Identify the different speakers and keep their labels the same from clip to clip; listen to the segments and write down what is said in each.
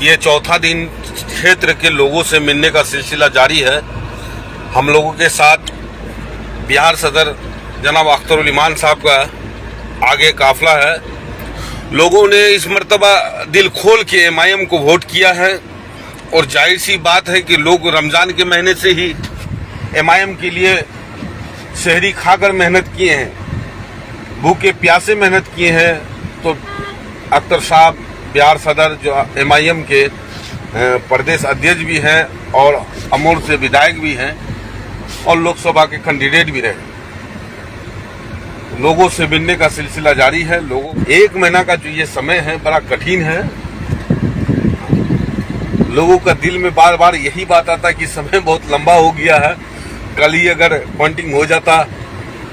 Speaker 1: ये चौथा दिन क्षेत्र के लोगों से मिलने का सिलसिला जारी है। हम लोगों के साथ बिहार सदर जनाब अख्तरुल ईमान साहब का आगे काफिला है। लोगों ने इस मर्तबा दिल खोल के एमआईएम को वोट किया है और जाहिर सी बात है कि लोग रमज़ान के महीने से ही एमआईएम के लिए शहरी खाकर मेहनत किए हैं, भूखे प्यासे मेहनत किए हैं। तो अख्तर साहब बिहार सदर जो एमआईएम के प्रदेश अध्यक्ष भी हैं और अमूर से विधायक भी हैं और लोकसभा के कैंडिडेट भी रहे। लोगों से मिलने का सिलसिला जारी है। लोगों एक महीना का जो ये समय है बड़ा कठिन है। लोगों का दिल में बार बार यही बात आता कि समय बहुत लंबा हो गया है, कल ही अगर काउंटिंग हो जाता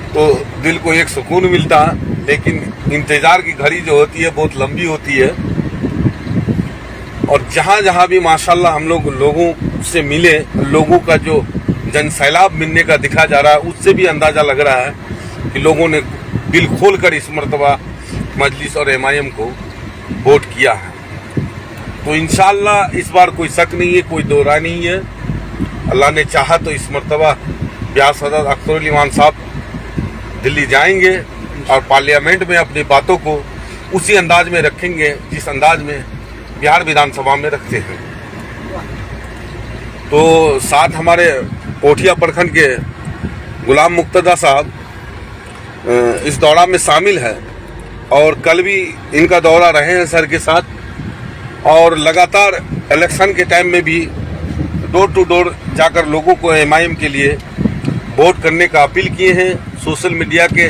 Speaker 1: तो दिल को एक सुकून मिलता, लेकिन इंतजार की घड़ी जो होती है बहुत लंबी होती है। और जहाँ जहाँ भी माशाल्लाह हम लोग लोगों से मिले, लोगों का जो जनसैलाब मिलने का दिखा जा रहा है, उससे भी अंदाजा लग रहा है कि लोगों ने दिल खोल कर इस मर्तबा मजलिस और एमआईएम को वोट किया है। तो इंशाअल्लाह इस बार कोई शक नहीं है, कोई दो राय नहीं है। अल्लाह ने चाहा तो इस मर्तबा बिहार सदर अख्तरुल ईमान साहब दिल्ली जाएंगे और पार्लियामेंट में अपनी बातों को उसी अंदाज में रखेंगे जिस अंदाज में बिहार विधानसभा में रखते हैं। तो साथ हमारे कोठिया प्रखंड के गुलाम मुक्तदा साहब इस दौरा में शामिल है और कल भी इनका दौरा रहे हैं सर के साथ, और लगातार इलेक्शन के टाइम में भी डोर टू डोर जाकर लोगों को एमआईएम के लिए वोट करने का अपील किए हैं। सोशल मीडिया के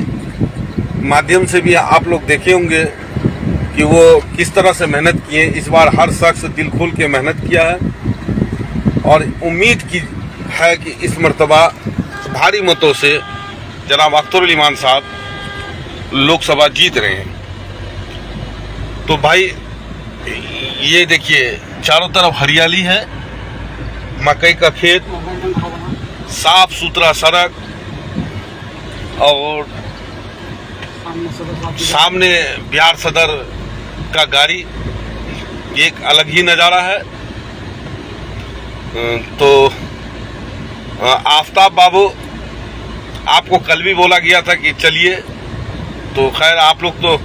Speaker 1: माध्यम से भी आप लोग देखे होंगे कि वो किस तरह से मेहनत किए। इस बार हर शख्स दिल खोल के मेहनत किया है और उम्मीद की है कि इस मर्तबा भारी मतों से जनाब अख्तरुल ईमान साहब लोकसभा जीत रहे हैं। तो भाई ये देखिए चारों तरफ हरियाली है, मकई का खेत, साफ सुथरा सड़क और सामने बिहार सदर का गाड़ी, एक अलग ही नज़ारा है। तो आफ्ताब बाबू, आपको कल भी बोला गया था कि चलिए, तो खैर आप लोग तो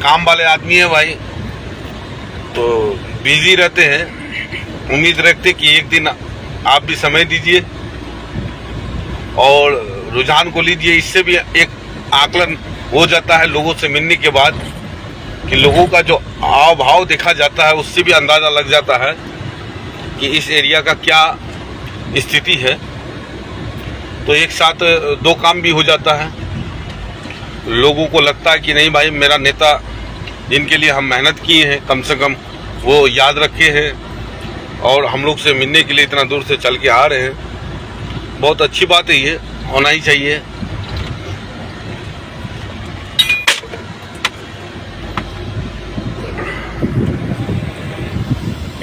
Speaker 1: काम वाले आदमी हैं भाई, तो बिजी रहते हैं। उम्मीद रखते कि एक दिन आप भी समय दीजिए और रुझान को लीजिए। इससे भी एक आकलन हो जाता है लोगों से मिलने के बाद कि लोगों का जो हाव भाव देखा जाता है, उससे भी अंदाज़ा लग जाता है कि इस एरिया का क्या स्थिति है। तो एक साथ दो काम भी हो जाता है। लोगों को लगता है कि नहीं भाई, मेरा नेता जिनके लिए हम मेहनत किए हैं कम से कम वो याद रखे हैं और हम लोग से मिलने के लिए इतना दूर से चल के आ रहे हैं। बहुत अच्छी बात है, ये होना ही चाहिए।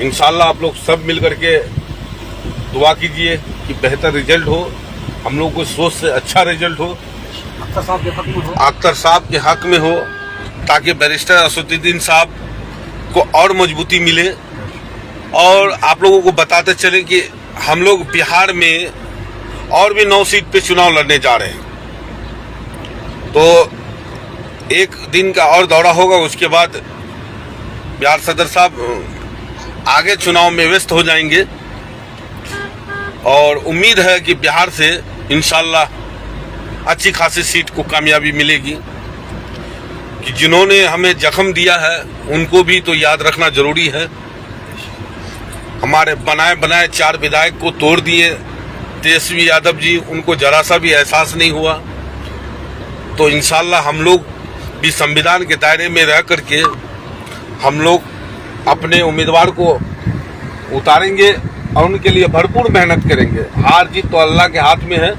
Speaker 1: इंशाल्लाह आप लोग सब मिल करके दुआ कीजिए कि बेहतर रिजल्ट हो, हम लोग को सोच से अच्छा रिजल्ट हो, अख्तर साहब के हक में हो, ताकि बैरिस्टर असदुद्दीन साहब को और मजबूती मिले। और आप लोगों को बताते चले कि हम लोग बिहार में और भी 9 सीट पे चुनाव लड़ने जा रहे हैं। तो एक दिन का और दौरा होगा, उसके बाद बिहार सदर साहब आगे चुनाव में व्यस्त हो जाएंगे और उम्मीद है कि बिहार से इंशाल्लाह अच्छी खासी सीट को कामयाबी मिलेगी। कि जिन्होंने हमें जख्म दिया है उनको भी तो याद रखना जरूरी है। हमारे बनाए बनाए 4 विधायक को तोड़ दिए तेजस्वी यादव जी, उनको जरा सा भी एहसास नहीं हुआ। तो इंशाल्लाह हम लोग भी संविधान के दायरे में रह करके हम लोग अपने उम्मीदवार को उतारेंगे और उनके लिए भरपूर मेहनत करेंगे। हार जीत तो अल्लाह के हाथ में है,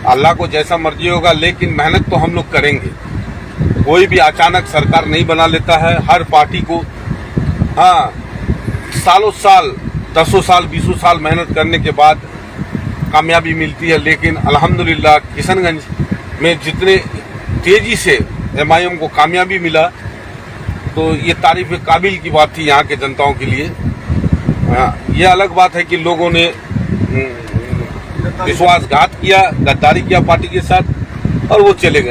Speaker 1: अल्लाह को जैसा मर्जी होगा, लेकिन मेहनत तो हम लोग करेंगे। कोई भी अचानक सरकार नहीं बना लेता है। हर पार्टी को सालों साल, 10 साल, 20 साल मेहनत करने के बाद कामयाबी मिलती है। लेकिन अल्हम्दुलिल्लाह किशनगंज में जितने तेजी से एमआईएम को कामयाबी मिला, तो ये तारीफ काबिल की बात थी यहाँ के जनताओं के लिए। ये अलग बात है कि लोगों ने विश्वासघात किया, गद्दारी किया पार्टी के साथ और वो चले गए।